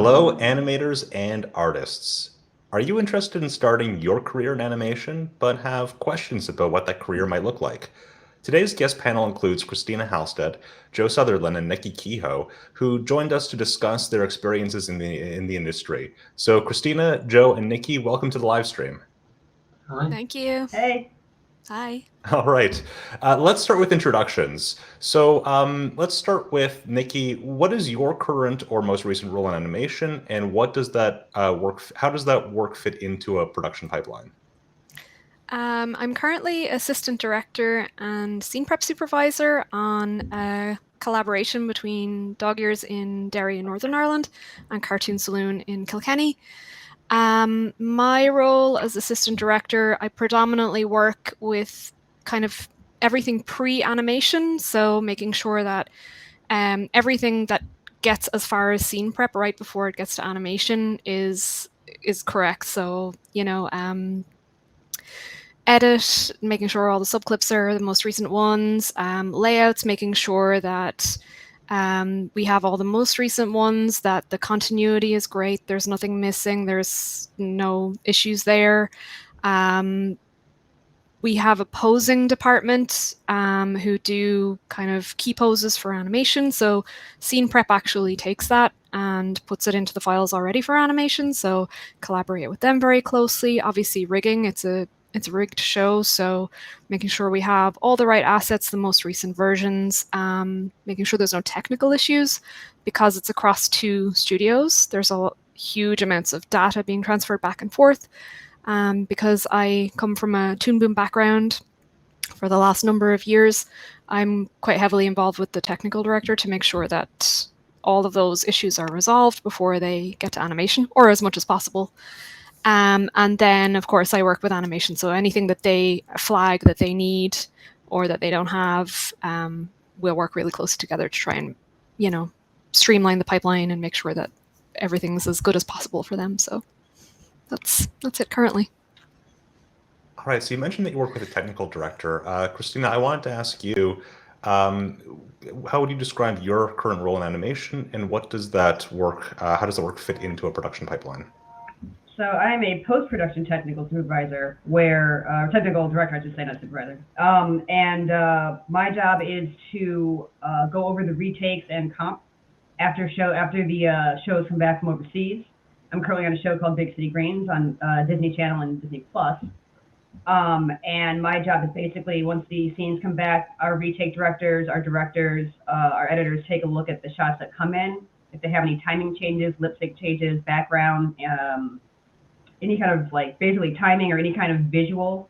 Hello, animators and artists. Are you interested in starting your career in animation, but have questions about what that career might look like? Today's guest panel includes Christina Halstead, Joe Sutherland, and Niki Kehoe, who joined us to discuss their experiences in the industry. So, Christina, Joe, and Niki, welcome to the live stream. Hi. Thank you. Hey. Hi. All right. Let's start with introductions. So let's start with Niki. What is your current or most recent role in animation, and what does that work? How does that work fit into a production pipeline? I'm currently assistant director and scene prep supervisor on a collaboration between Dog Ears in Derry in Northern Ireland and Cartoon Saloon in Kilkenny. My role as assistant director, I predominantly work with kind of everything pre-animation, so making sure that everything that gets as far as scene prep right before it gets to animation is correct. So, edit, making sure all the subclips are the most recent ones, layouts, making sure that we have all the most recent ones, that the continuity is great, there's nothing missing, there's no issues there. We have a posing department who do kind of key poses for animation. So scene prep actually takes that and puts it into the files already for animation. So collaborate with them very closely. Obviously rigging, it's a rigged show, so making sure we have all the right assets, the most recent versions, making sure there's no technical issues because it's across 2 studios. There's a huge amounts of data being transferred back and forth. Because I come from a Toon Boom background for the last number of years, I'm quite heavily involved with the technical director to make sure that all of those issues are resolved before they get to animation, or as much as possible. And then, of course, I work with animation, so anything that they flag that they need or that they don't have, we'll work really closely together to try and, streamline the pipeline and make sure that everything's as good as possible for them. So that's it currently. All right. So you mentioned that you work with a technical director. Christina, I wanted to ask you, um, how would you describe your current role in animation, and what does that work? How does that work fit into a production pipeline? So I'm a post-production technical supervisor, technical director, I should say, not supervisor. And my job is to go over the retakes and comp after the shows come back from overseas. I'm currently on a show called Big City Greens on Disney Channel and Disney Plus. And my job is basically, once the scenes come back, our retake directors, our directors, our editors take a look at the shots that come in. If they have any timing changes, lip sync changes, background, any kind of basically timing or any kind of visual,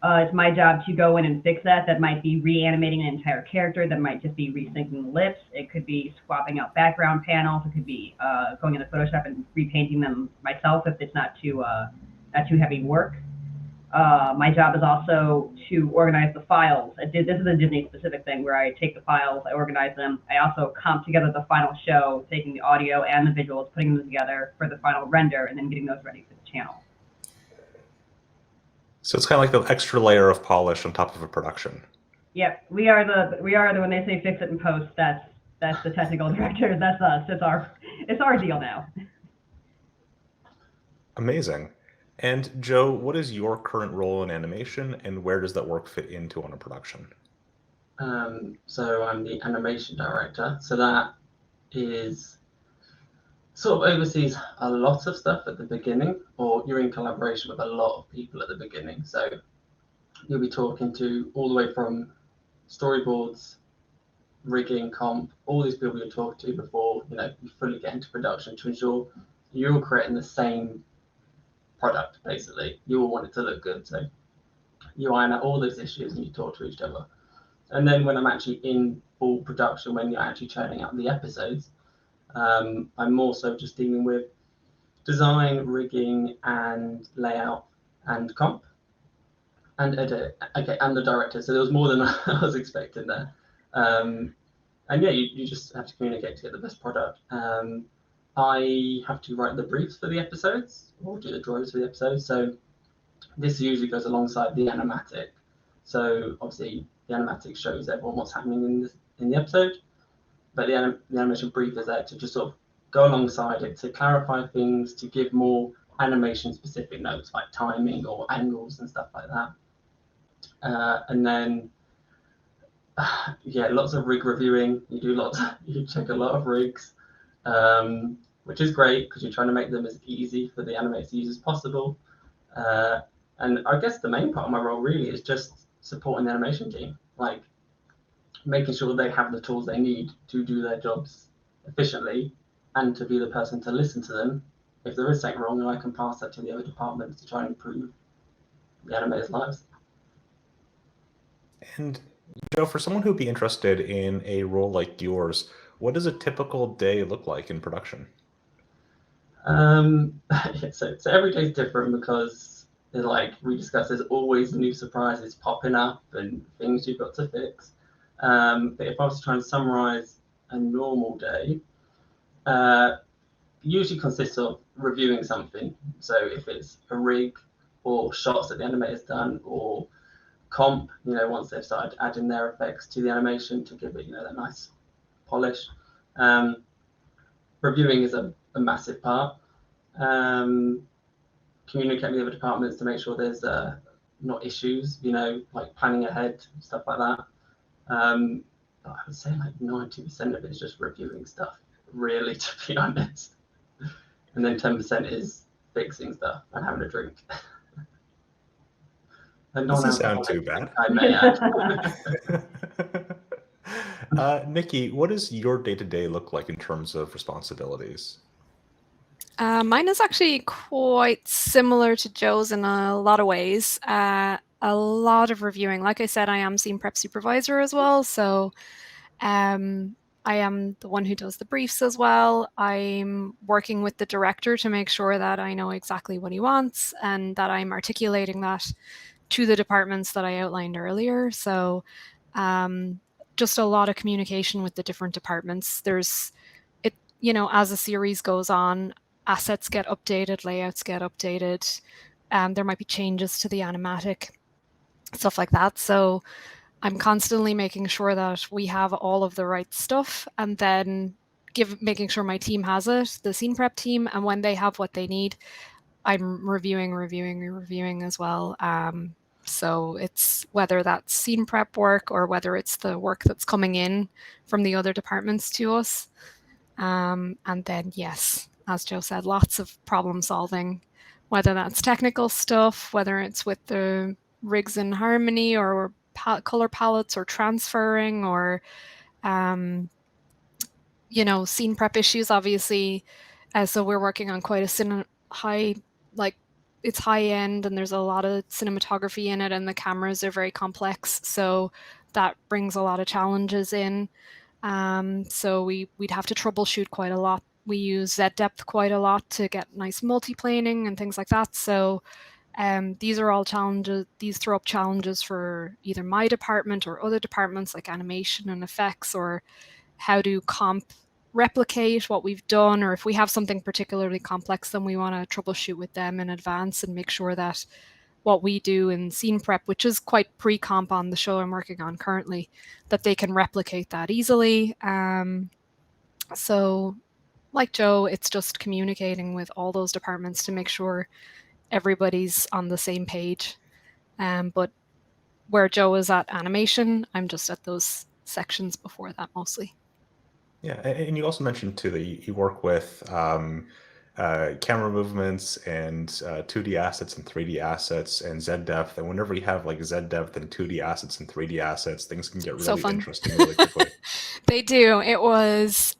it's my job to go in and fix that. That might be reanimating an entire character. That might just be resyncing the lips. It could be swapping out background panels. It could be going into Photoshop and repainting them myself if it's not too heavy work. My job is also to organize the files. This is a Disney-specific thing where I take the files, I organize them. I also comp together the final show, taking the audio and the visuals, putting them together for the final render, and then getting those ready for the channel. So it's kind of like the extra layer of polish on top of a production. Yep, we are the when they say fix it in post, that's the technical director. That's us. It's our deal now. Amazing. And Joe, what is your current role in animation, and where does that work fit into on a production? So I'm the animation director. So that is sort of oversees a lot of stuff at the beginning, or you're in collaboration with a lot of people at the beginning. So you'll be talking to all the way from storyboards, rigging, comp, all these people you're talking to before you fully get into production to ensure you're creating the same product. Basically, you all want it to look good, so you iron out all those issues and you talk to each other. And then when I'm actually in full production, when you're actually churning out the episodes, I'm also just dealing with design, rigging, and layout, and comp, and edit. Okay, and the director. So there was more than I was expecting there. And yeah, you just have to communicate to get the best product. I have to write the briefs for the episodes, or do the drawings for the episodes. So this usually goes alongside the animatic. So obviously the animatic shows everyone what's happening in the episode, but the animation brief is there to just sort of go alongside it to clarify things, to give more animation-specific notes like timing or angles and stuff like that. And then, yeah, lots of rig reviewing. You check a lot of rigs, which is great because you're trying to make them as easy for the animators to use as possible. And I guess the main part of my role really is just supporting the animation team, like making sure they have the tools they need to do their jobs efficiently, and to be the person to listen to them if there is something wrong, and I can pass that to the other departments to try and improve the animators' lives. And Joe, for someone who'd be interested in a role like yours, what does a typical day look like in production? So every day is different because, like we discussed, there's always new surprises popping up and things you've got to fix. But if I was to try and summarize a normal day, usually consists of reviewing something. So if it's a rig or shots that the animator's done, or comp, once they've started adding their effects to the animation to give it, that nice polish. Reviewing is a massive part. Communicate with the other departments to make sure there's not issues, like planning ahead, stuff like that. I would say like 90% of it is just reviewing stuff, really, to be honest. And then 10% is fixing stuff and having a drink. Doesn't sound too bad. I may add. Niki, what does your day-to-day look like in terms of responsibilities? Mine is actually quite similar to Joe's in a lot of ways. A lot of reviewing. Like I said, I am scene prep supervisor as well, so I am the one who does the briefs as well. I'm working with the director to make sure that I know exactly what he wants and that I'm articulating that to the departments that I outlined earlier. So just a lot of communication with the different departments. There's, as the series goes on, assets get updated, layouts get updated. There might be changes to the animatic, stuff like that. So I'm constantly making sure that we have all of the right stuff, and then making sure my team has it, the scene prep team, and when they have what they need, I'm reviewing as well. So it's whether that's scene prep work or whether it's the work that's coming in from the other departments to us. And then, yes, as Joe said, lots of problem solving, whether that's technical stuff, whether it's with the rigs in harmony or color palettes or transferring, or scene prep issues, obviously. So we're working on quite a it's high end, and there's a lot of cinematography in it, and the cameras are very complex, so that brings a lot of challenges in. So we'd have to troubleshoot quite a lot. We use Z-depth quite a lot to get nice multiplaning and things like that. So these are all challenges. These throw up challenges for either my department or other departments like animation and effects, or how to comp replicate what we've done, or if we have something particularly complex, then we want to troubleshoot with them in advance and make sure that what we do in scene prep, which is quite pre-comp on the show I'm working on currently, that they can replicate that easily. So like Joe, it's just communicating with all those departments to make sure everybody's on the same page. But where Joe is at animation, I'm just at those sections before that mostly. Yeah, and you also mentioned too that you work with camera movements and 2D assets and 3D assets and Z-depth, and whenever you have like Z-depth and 2D assets and 3D assets, things can get really interesting really quickly. They do. It was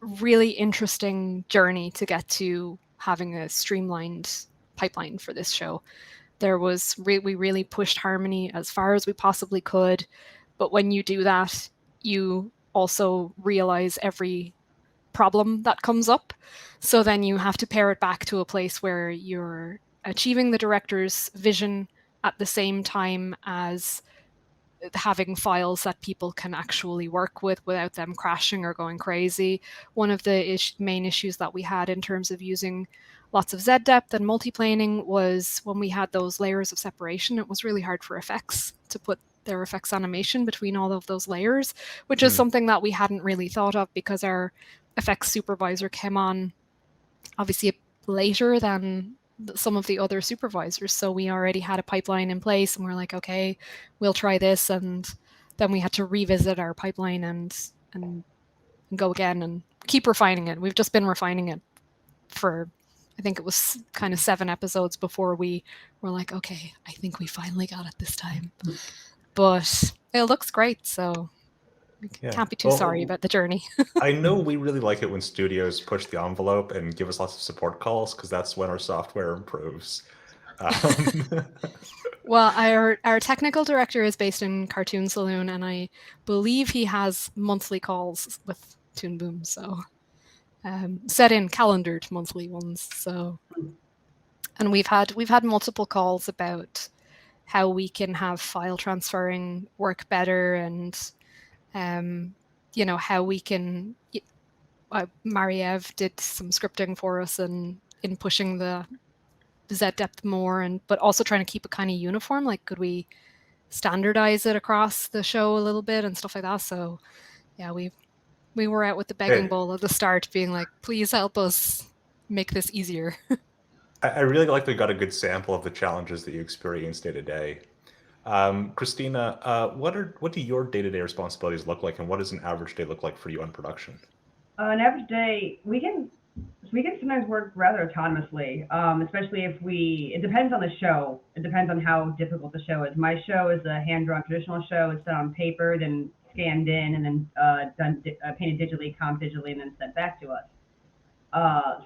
really interesting journey to get to having a streamlined pipeline for this show. We really pushed harmony as far as we possibly could, but when you do that, you also realize every problem that comes up. So then you have to pare it back to a place where you're achieving the director's vision at the same time as having files that people can actually work with without them crashing or going crazy. One of the main issues that we had in terms of using lots of Z-depth and multiplaning was when we had those layers of separation, it was really hard for effects to put their effects animation between all of those layers, which is something that we hadn't really thought of because our effects supervisor came on obviously later than some of the other supervisors. So we already had a pipeline in place and we're like, okay, we'll try this. And then we had to revisit our pipeline and go again and keep refining it. We've just been refining it for, I think it was kind of 7 episodes before we were like, okay, I think we finally got it this time. But it looks great, so we can't be too sorry about the journey. I know we really like it when studios push the envelope and give us lots of support calls, because that's when our software improves. Well, our technical director is based in Cartoon Saloon, and I believe he has monthly calls with Toon Boom, so set in calendared monthly ones. So, and we've had multiple calls about how we can have file transferring work better, and how we can. Mariev did some scripting for us and in pushing the Z depth more, but also trying to keep it kind of uniform. Like, could we standardize it across the show a little bit and stuff like that? So yeah, we were out with the begging bowl at the start, being like, please help us make this easier. I really like that we got a good sample of the challenges that you experience day to day. Christina, what do your day-to-day responsibilities look like, and what does an average day look like for you on production? An average day, we can sometimes work rather autonomously, especially if it depends on the show. It depends on how difficult the show is. My show is a hand-drawn traditional show. It's done on paper, then scanned in, and then painted digitally, comped digitally, and then sent back to us.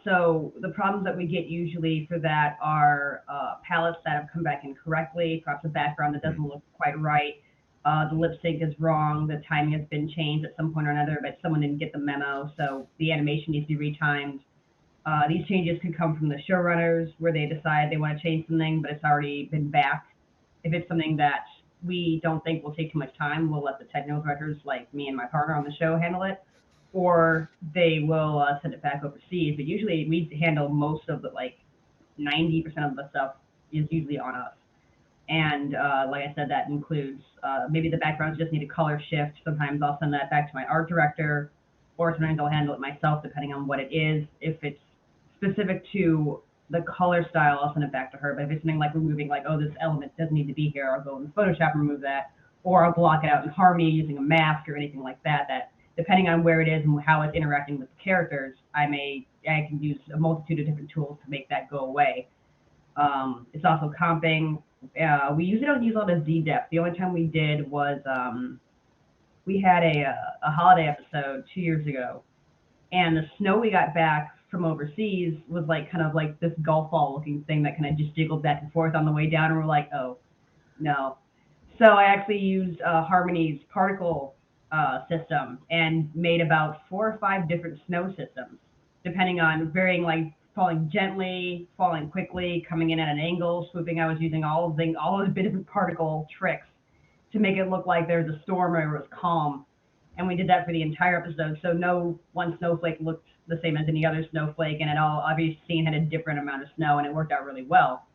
So the problems that we get usually for that are palettes that have come back incorrectly, perhaps a background that doesn't look quite right. The lip sync is wrong, the timing has been changed at some point or another, but someone didn't get the memo, so the animation needs to be retimed. These changes could come from the showrunners, where they decide they want to change something, but it's already been back. If it's something that we don't think will take too much time, we'll let the technical directors, like me and my partner on the show, handle it, or they will send it back overseas. But usually we handle most of the, 90% of the stuff is usually on us. And like I said, that includes maybe the backgrounds just need a color shift. Sometimes I'll send that back to my art director, or sometimes I'll handle it myself, depending on what it is. If it's specific to the color style, I'll send it back to her. But if it's something like removing, this element doesn't need to be here, I'll go in Photoshop and remove that, or I'll block it out in Harmony using a mask or anything like that. That depending on where it is and how it's interacting with the characters, I can use a multitude of different tools to make that go away. It's also comping. We don't use a lot of Z depth. The only time we did was we had a holiday episode 2 years ago, and the snow we got back from overseas was kind of like this golf ball looking thing that kind of just jiggled back and forth on the way down, and we're like, oh no. So I actually used Harmony's particle system and made about 4 or 5 different snow systems, depending on varying, falling gently, falling quickly, coming in at an angle, swooping. I was using all those different particle tricks to make it look like there's a storm or it was calm. And we did that for the entire episode. So no one snowflake looked the same as any other snowflake, and every scene had a different amount of snow, and it worked out really well.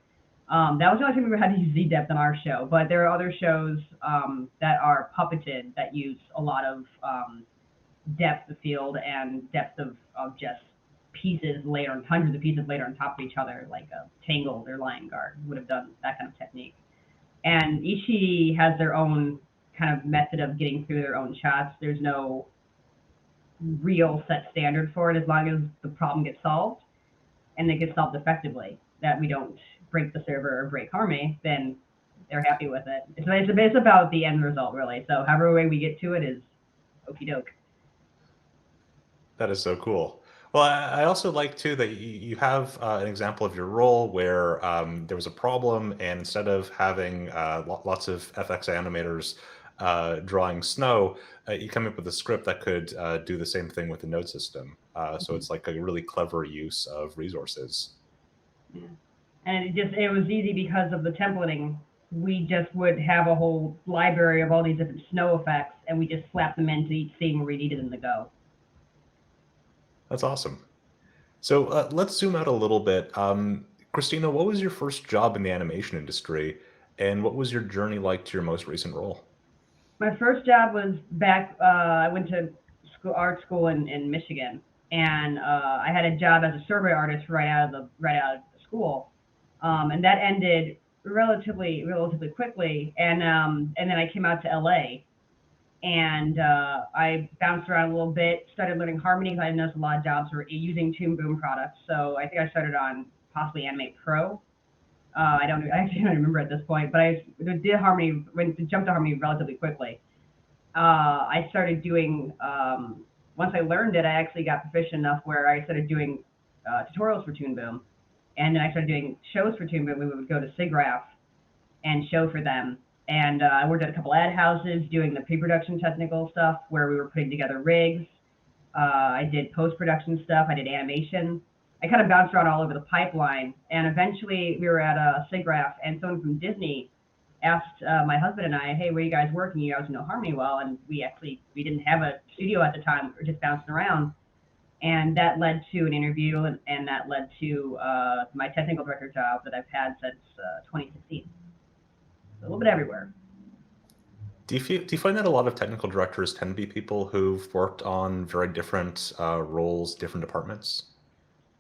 That was the only time we ever had to use Z-depth on our show, but there are other shows that are puppeted that use a lot of depth of field and depth of just pieces laid on, hundreds of pieces laid on top of each other, like a Tangled or Lion Guard would have done that kind of technique. And each has their own kind of method of getting through their own shots. There's no real set standard for it, as long as the problem gets solved and it gets solved effectively, that we don't break the server or break Harmony, then they're happy with it. It's about the end result, really. So however way we get to it is okie doke. That is so cool. Well, I also like, too, that you have an example of your role where there was a problem, and instead of having lots of FX animators drawing snow, you come up with a script that could do the same thing with the node system. So it's like a really clever use of resources. Yeah. And it was easy because of the templating. We just would have a whole library of all these different snow effects, and we just slap them into each scene where we needed them to go. That's awesome. So let's zoom out a little bit. Christina, what was your first job in the animation industry, and what was your journey like to your most recent role? My first job was back, I went to art school in Michigan, and I had a job as a survey artist right out of school, and that ended relatively quickly. And then I came out to LA, and I bounced around a little bit, started learning Harmony because I noticed a lot of jobs were using Toon Boom products. So I think I started on possibly Animate Pro. I actually don't remember at this point, but I did Harmony, jumped to Harmony relatively quickly. I started doing, once I learned it, I actually got proficient enough where I started doing tutorials for Toon Boom. And then I started doing shows for Toon Boom. We would go to SIGGRAPH and show for them. And I worked at a couple ad houses doing the pre-production technical stuff where we were putting together rigs. I did post-production stuff. I did animation. I kind of bounced around all over the pipeline. And eventually we were at a SIGGRAPH, and someone from Disney asked my husband and I, hey, where are you guys working? You guys know Harmony well. And we didn't have a studio at the time. We were just bouncing around. And that led to an interview, and that led to my technical director job that I've had since 2016. A little bit everywhere. Do you find that a lot of technical directors tend to be people who've worked on very different roles, different departments?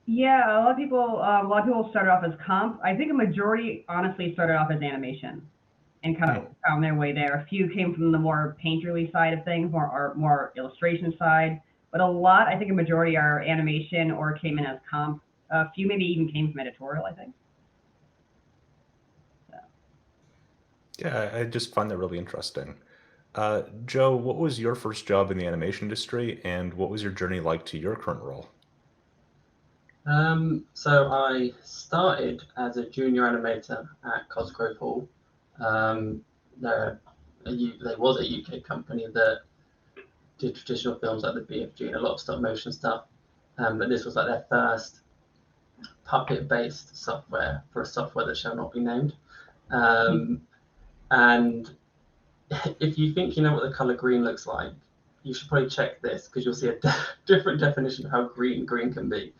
Yeah, a lot of people started off as comp. I think a majority honestly started off as animation and kind of found their way there. A few came from the more painterly side of things, more illustration side, but I think a majority are animation or came in as comp. A few maybe even came from editorial, I think. Yeah, I just find that really interesting. Joe, what was your first job in the animation industry, and what was your journey like to your current role? So I started as a junior animator at Cosgrove Hall. There was a UK company that did traditional films like the BFG and a lot of stop motion stuff, but this was like their first puppet-based software for a software that shall not be named. And if you think you know what the color green looks like, you should probably check this because you'll see a different definition of how green can be.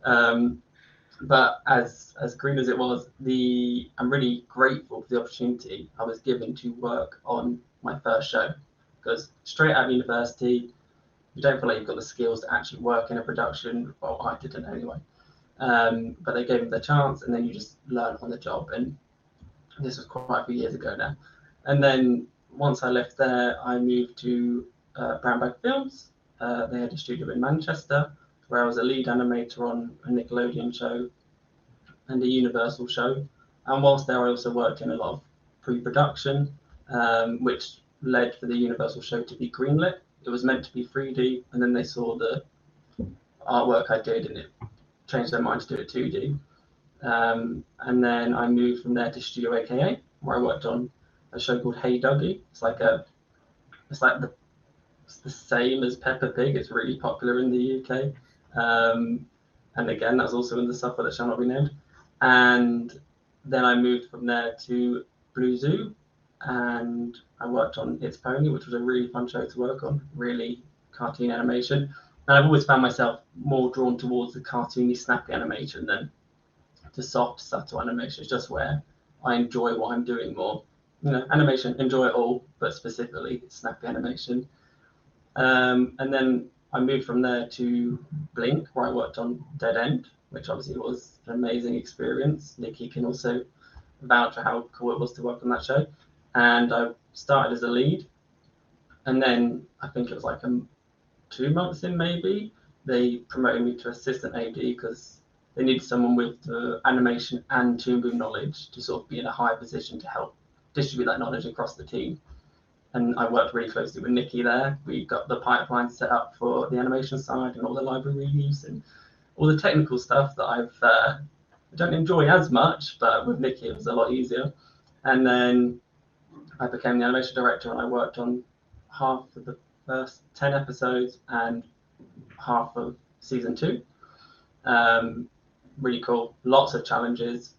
But as green as it was, I'm really grateful for the opportunity I was given to work on my first show, because straight out of university, you don't feel like you've got the skills to actually work in a production. Well, I didn't anyway. But they gave me the chance, and then you just learn on the job. And this was quite a few years ago now. And then once I left there, I moved to Brown Bag Films. They had a studio in Manchester, where I was a lead animator on a Nickelodeon show and a Universal show. And whilst there, I also worked in a lot of pre-production, which led for the Universal show to be greenlit. It was meant to be 3D, and then they saw the artwork I did, and it changed their mind to do it 2D. And then I moved from there to Studio AKA, where I worked on a show called Hey Dougie. It's the same as Peppa Pig. It's really popular in the UK. And again, that's also in the software that shall not be named. And then I moved from there to Blue Zoo, and I worked on It's Pony, which was a really fun show to work on, really cartoon animation. And I've always found myself more drawn towards the cartoony, snappy animation than the soft, subtle animation. It's just where I enjoy what I'm doing more. Animation, enjoy it all, but specifically snappy animation. And then I moved from there to Blink, where I worked on Dead End, which obviously was an amazing experience. Niki can also vouch for how cool it was to work on that show. And I started as a lead, and then I think it was like 2 months in maybe, they promoted me to assistant AD because they needed someone with the animation and Toon Boom knowledge to sort of be in a high position to help distribute that knowledge across the team. And I worked really closely with Niki there. We got the pipeline set up for the animation side and all the library reuse and all the technical stuff that I don't enjoy as much, but with Niki it was a lot easier. And then I became the animation director, and I worked on half of the first 10 episodes and half of season 2. Really cool, lots of challenges.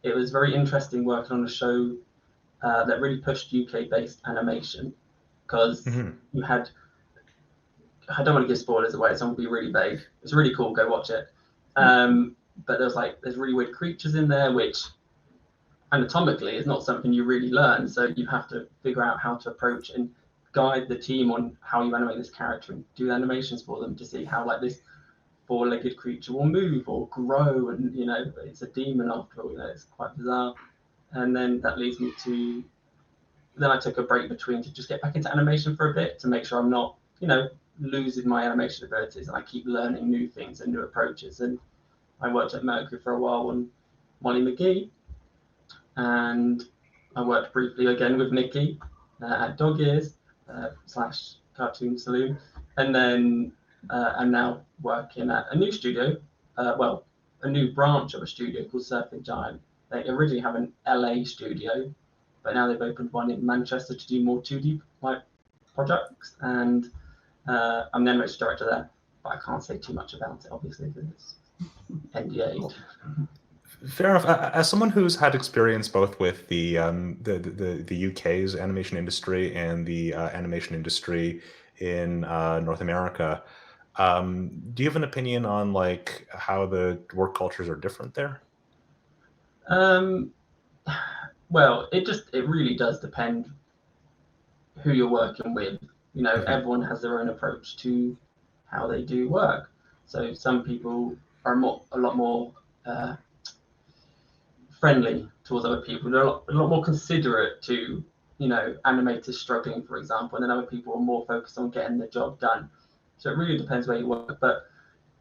It was very interesting working on a show that really pushed UK-based animation, because you had, I don't want to give spoilers away, so I'm going to be really vague. It's really cool, go watch it. But there's really weird creatures in there, which anatomically is not something you really learn, so you have to figure out how to approach and guide the team on how you animate this character and do animations for them to see how like this four-legged creature will move or grow, and it's a demon after all. It's quite bizarre. And then that leads me to, then I took a break between to just get back into animation for a bit to make sure I'm not losing my animation abilities, and I keep learning new things and new approaches. And I worked at Mercury for a while on Molly McGee, and I worked briefly again with Niki at Dog Ears / Cartoon Saloon, and then I'm now working at a new studio, a new branch of a studio called Surfing Giant. They originally have an LA studio, but now they've opened one in Manchester to do more 2D projects, and I'm the animation director there, but I can't say too much about it, obviously, because it's NDA. Fair enough. As someone who's had experience both with the UK's animation industry and the animation industry in North America, do you have an opinion on like how the work cultures are different there? Well, it really does depend who you're working with. Everyone has their own approach to how they do work. So some people are a lot more friendly towards other people. They're a lot more considerate to animators struggling, for example, and then other people are more focused on getting the job done. So it really depends where you work. But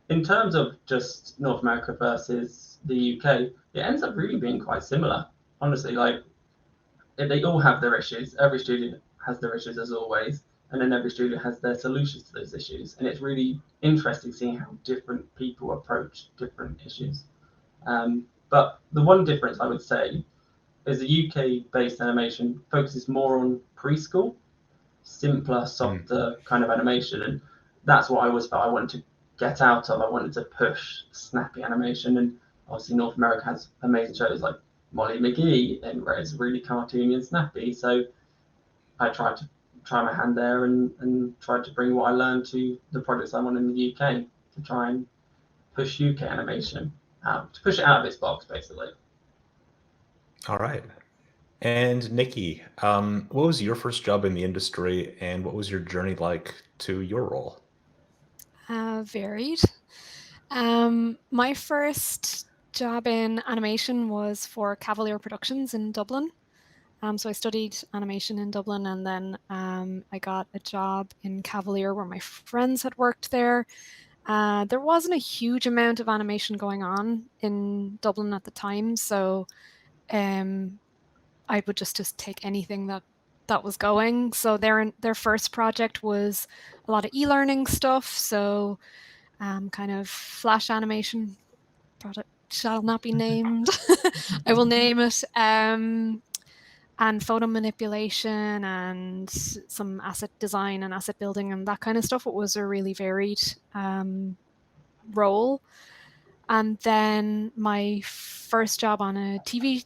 in terms of just North America versus the UK, it ends up really being quite similar. Honestly, like they all have their issues. Every studio has their issues as always, and then every studio has their solutions to those issues. And it's really interesting seeing how different people approach different issues. But the one difference I would say is the UK-based animation focuses more on preschool, simpler, softer kind of animation, and that's what I always felt I wanted to get out of. I wanted to push snappy animation, and obviously North America has amazing shows like Molly McGee, and where it's really cartoony and snappy. So I tried to try my hand there and tried to bring what I learned to the projects I'm on in the UK to try and push UK animation out, to push it out of its box, basically. All right. And Niki, what was your first job in the industry, and what was your journey like to your role? Varied. My first job in animation was for Cavalier Productions in Dublin. So I studied animation in Dublin, and then I got a job in Cavalier where my friends had worked there. There wasn't a huge amount of animation going on in Dublin at the time, so I would just take anything that was going. So their first project was a lot of e-learning stuff, so kind of flash animation product shall not be named. I will name it. And photo manipulation and some asset design and asset building and that kind of stuff. It was a really varied role. And then my first job on a TV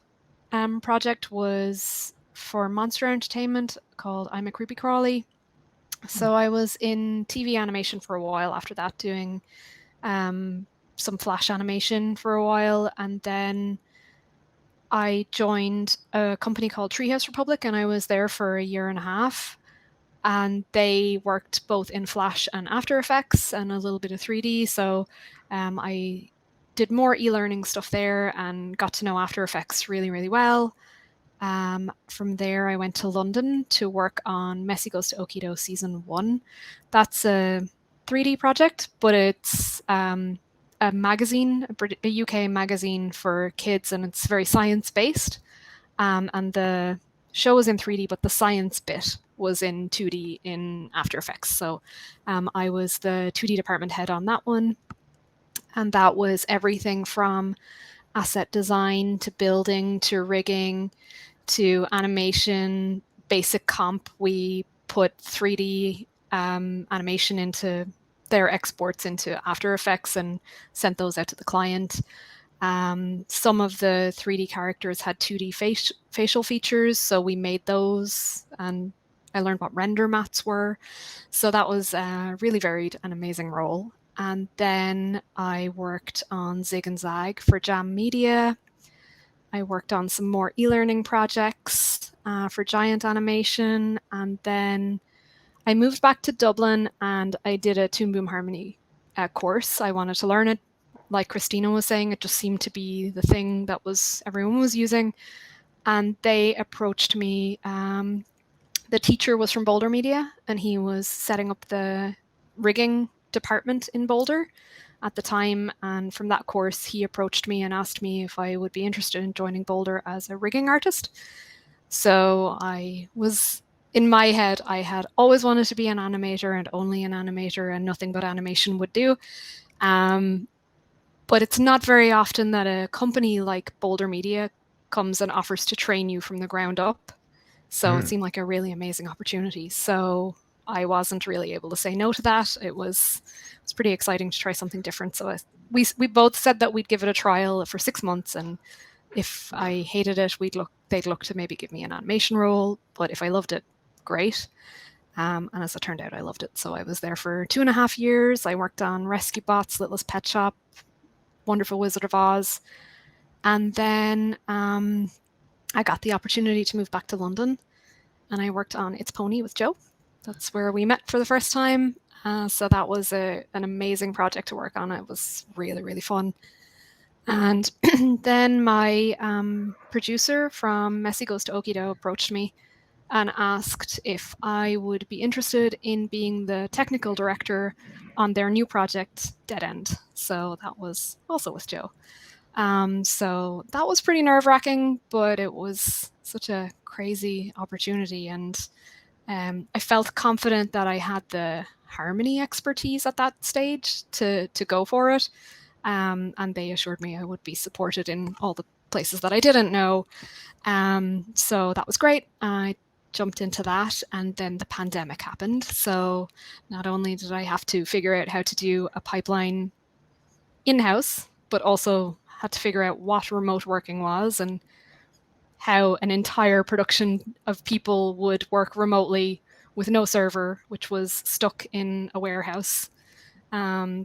project was for Monster Entertainment called I'm a Creepy Crawly. So I was in TV animation for a while after that, doing some flash animation for a while, and then I joined a company called Treehouse Republic, and I was there for a year and a half. And they worked both in Flash and After Effects and a little bit of 3D. So I did more e-learning stuff there and got to know After Effects really, really well. From there, I went to London to work on Messi Goes to Okido Season 1. That's a 3D project, but it's a magazine, a UK magazine for kids, and it's very science-based. And the show was in 3D, but the science bit was in 2D in After Effects. So I was the 2D department head on that one. And that was everything from asset design to building to rigging to animation, basic comp. We put 3D animation into their exports into After Effects and sent those out to the client. Some of the 3D characters had 2D facial features, so we made those, and I learned what render mats were. So that was a really varied and amazing role. And then I worked on Zig and Zag for Jam Media. I worked on some more e-learning projects for Giant Animation, and then I moved back to Dublin and I did a Toon Boom Harmony course. I wanted to learn it. Like Christina was saying, it just seemed to be the thing that everyone was using. And they approached me. The teacher was from Boulder Media, and he was setting up the rigging department in Boulder at the time. And from that course, he approached me and asked me if I would be interested in joining Boulder as a rigging artist. So in my head, I had always wanted to be an animator and only an animator, and nothing but animation would do. But it's not very often that a company like Boulder Media comes and offers to train you from the ground up. So it seemed like a really amazing opportunity. So I wasn't really able to say no to that. It was pretty exciting to try something different. So we both said that we'd give it a trial for 6 months, and if I hated it, they'd look to maybe give me an animation role. But if I loved it, great. And as it turned out, I loved it. So I was there for 2.5 years. I worked on Rescue Bots, Littlest Pet Shop, Wonderful Wizard of Oz. And then I got the opportunity to move back to London, and I worked on It's Pony with Joe. That's where we met for the first time. So that was an amazing project to work on. It was really, really fun. And then my producer from Messi Goes to Okido approached me and asked if I would be interested in being the technical director on their new project, Dead End. So that was also with Joe. So that was pretty nerve-wracking, but it was such a crazy opportunity, and I felt confident that I had the harmony expertise at that stage to go for it. And they assured me I would be supported in all the places that I didn't know. So that was great. I jumped into that, and then the pandemic happened. So not only did I have to figure out how to do a pipeline in-house, but also had to figure out what remote working was and how an entire production of people would work remotely with no server, which was stuck in a warehouse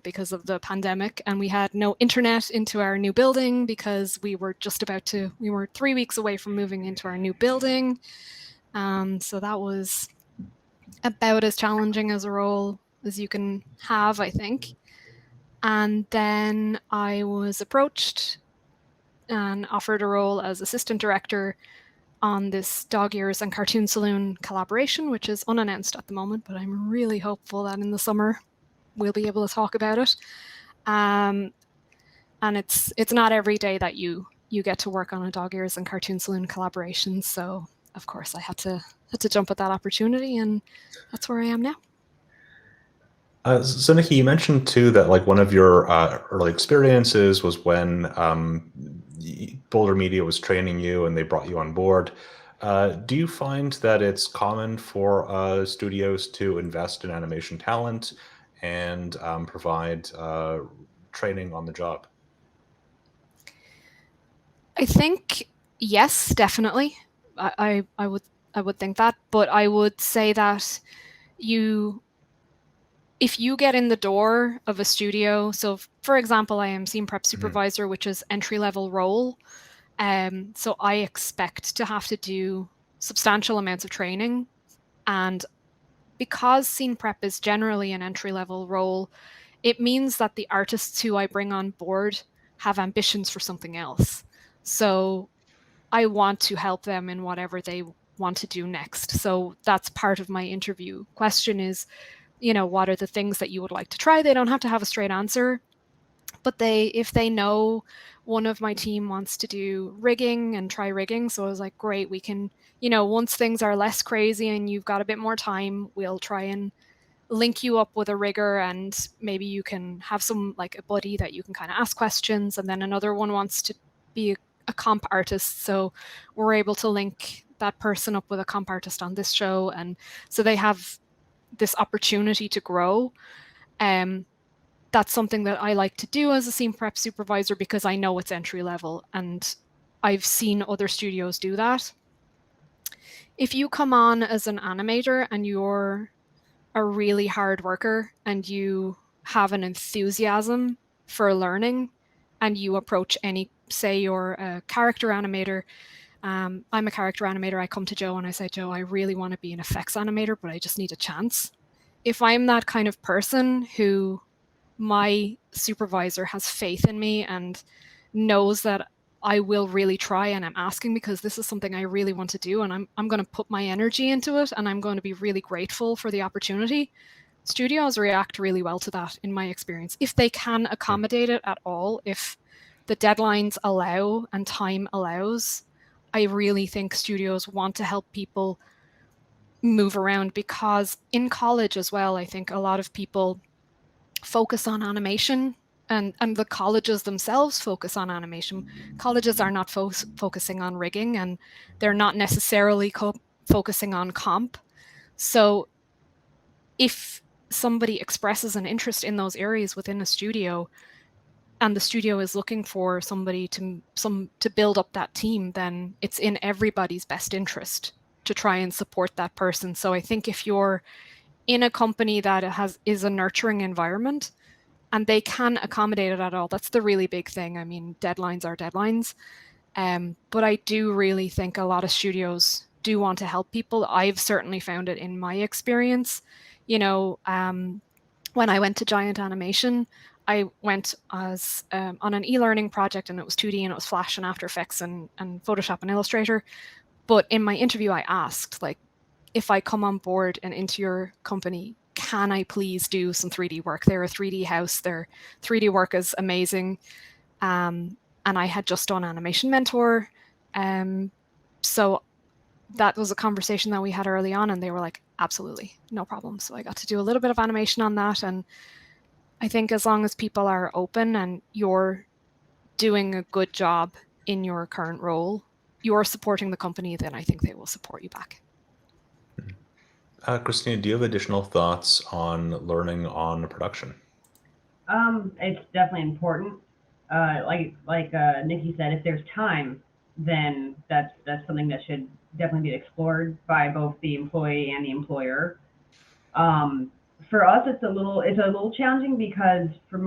because of the pandemic. And we had no internet into our new building because we were 3 weeks away from moving into our new building. So that was about as challenging as a role as you can have, I think. And then I was approached and offered a role as assistant director on this Dog Ears and Cartoon Saloon collaboration, which is unannounced at the moment, but I'm really hopeful that in the summer we'll be able to talk about it. And it's not every day that you get to work on a Dog Ears and Cartoon Saloon collaboration. So of course I had to jump at that opportunity, and that's where I am now. So Niki, you mentioned too that like one of your early experiences was when Boulder Media was training you and they brought you on board. Do you find that it's common for studios to invest in animation talent and provide training on the job? I think yes, definitely. I would think that, but I would say that if you get in the door of a studio, so for example, I am scene prep supervisor, which is entry-level role. So I expect to have to do substantial amounts of training. And because scene prep is generally an entry-level role, it means that the artists who I bring on board have ambitions for something else. So I want to help them in whatever they want to do next. So that's part of my interview question is, what are the things that you would like to try? They don't have to have a straight answer, but if they know one of my team wants to do rigging and try rigging. So I was like, great, we can, once things are less crazy and you've got a bit more time, we'll try and link you up with a rigger, and maybe you can have some like a buddy that you can kind of ask questions. And then another one wants to be a comp artist. So we're able to link that person up with a comp artist on this show. And so they have this opportunity to grow. That's something that I like to do as a scene prep supervisor because I know it's entry level and I've seen other studios do that. If you come on as an animator and you're a really hard worker and you have an enthusiasm for learning and you approach say you're a character animator. I'm a character animator. I come to Joe and I say, Joe, I really want to be an effects animator, but I just need a chance. If I'm that kind of person who my supervisor has faith in me and knows that I will really try, and I'm asking because this is something I really want to do, and I'm going to put my energy into it, and I'm going to be really grateful for the opportunity. Studios react really well to that, in my experience, if they can accommodate it at all. If the deadlines allow and time allows, I really think studios want to help people move around, because in college as well, I think a lot of people focus on animation, and the colleges themselves focus on animation. Colleges are not focusing on rigging, and they're not necessarily focusing on comp. So if somebody expresses an interest in those areas within a studio, and the studio is looking for somebody to build up that team, then it's in everybody's best interest to try and support that person. So I think if you're in a company that is a nurturing environment, and they can accommodate it at all, that's the really big thing. I mean, deadlines are deadlines. But I do really think a lot of studios do want to help people. I've certainly found it in my experience. You know, when I went to Giant Animation, I went as on an e-learning project, and it was 2D, and it was Flash and After Effects and Photoshop and Illustrator. But in my interview, I asked, like, if I come on board and into your company, can I please do some 3D work? They're a 3D house. Their 3D work is amazing. And I had just done Animation Mentor. So that was a conversation that we had early on, and they were like, absolutely, no problem. So I got to do a little bit of animation on that. And I think as long as people are open and you're doing a good job in your current role, you're supporting the company, then I think they will support you back. Christina, do you have additional thoughts on learning on production? It's definitely important. Like Niki said, if there's time, then that's something that should definitely be explored by both the employee and the employer. For us, it's a little challenging, because for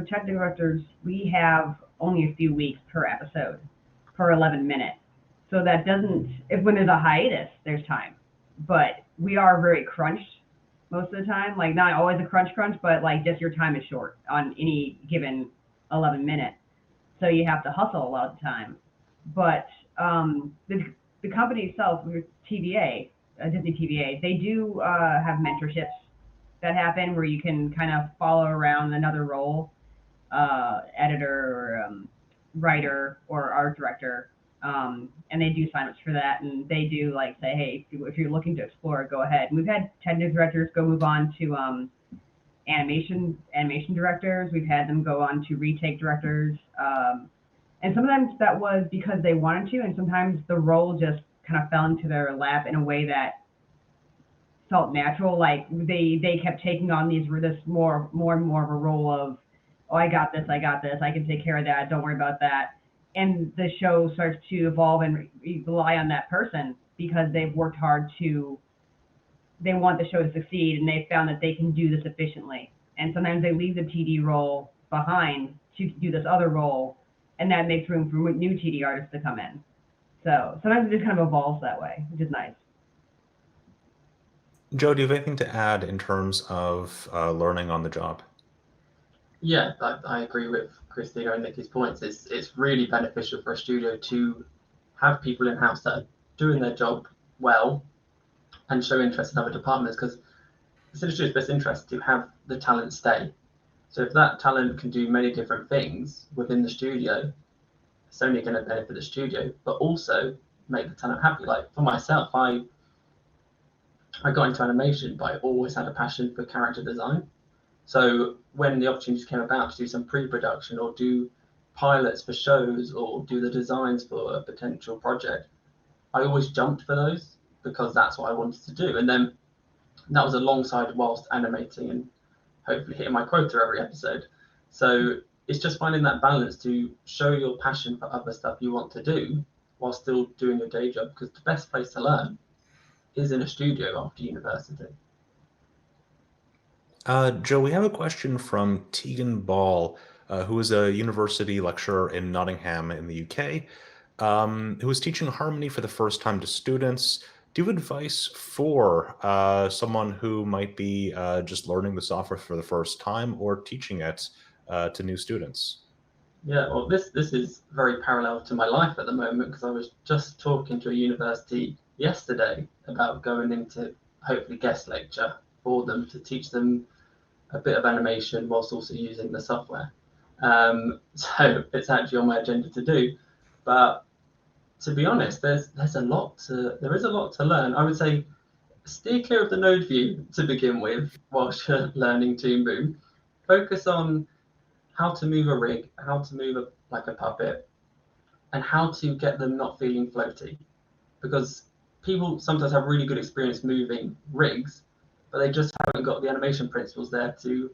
technical directors, we have only a few weeks per episode, per 11 minutes. So that doesn't, when there's a hiatus, there's time. But we are very crunched most of the time. Like, not always a crunch, but like just your time is short on any given 11 minutes. So you have to hustle a lot of the time. But the company itself, TVA, Disney TVA, they do have mentorships that happen where you can kind of follow around another role, editor or writer or art director. And they do signups for that, and they do like say, hey, if you're looking to explore, go ahead. And we've had technical directors move on to animation directors. We've had them go on to retake directors, and sometimes that was because they wanted to, and sometimes the role just kind of fell into their lap in a way that felt natural. Like they kept taking on this more and more of a role of, oh, I got this, I can take care of that, don't worry about that. And the show starts to evolve and rely on that person, because they've worked hard they want the show to succeed, and they found that they can do this efficiently. And sometimes they leave the TD role behind to do this other role, and that makes room for new TD artists to come in. So sometimes it just kind of evolves that way, which is nice. Joe, do you have anything to add in terms of learning on the job? Yeah, I agree with Christina and Niki's points. It's really beneficial for a studio to have people in-house that are doing their job well and show interest in other departments, because it's in the studio's best interest to have the talent stay. So if that talent can do many different things within the studio, it's only going to benefit the studio, but also make the talent happy. Like for myself, I got into animation, but I always had a passion for character design. So when the opportunities came about to do some pre-production or do pilots for shows or do the designs for a potential project, I always jumped for those because that's what I wanted to do. And then that was alongside whilst animating and hopefully hitting my quota every episode. So it's just finding that balance to show your passion for other stuff you want to do while still doing your day job, because the best place to learn is in a studio after university. Joe, we have a question from Tegan Ball, who is a university lecturer in Nottingham in the UK, who is teaching harmony for the first time to students. Do you have advice for someone who might be just learning the software for the first time or teaching it to new students? Yeah, well, this is very parallel to my life at the moment because I was just talking to a university yesterday about going into hopefully guest lecture for them to teach them a bit of animation whilst also using the software. So it's actually on my agenda to do. But to be honest, there is a lot to learn. I would say steer clear of the node view to begin with whilst you're learning Toon Boom. Focus on how to move a rig, how to move like a puppet, and how to get them not feeling floaty. Because people sometimes have really good experience moving rigs, but they just haven't got the animation principles there to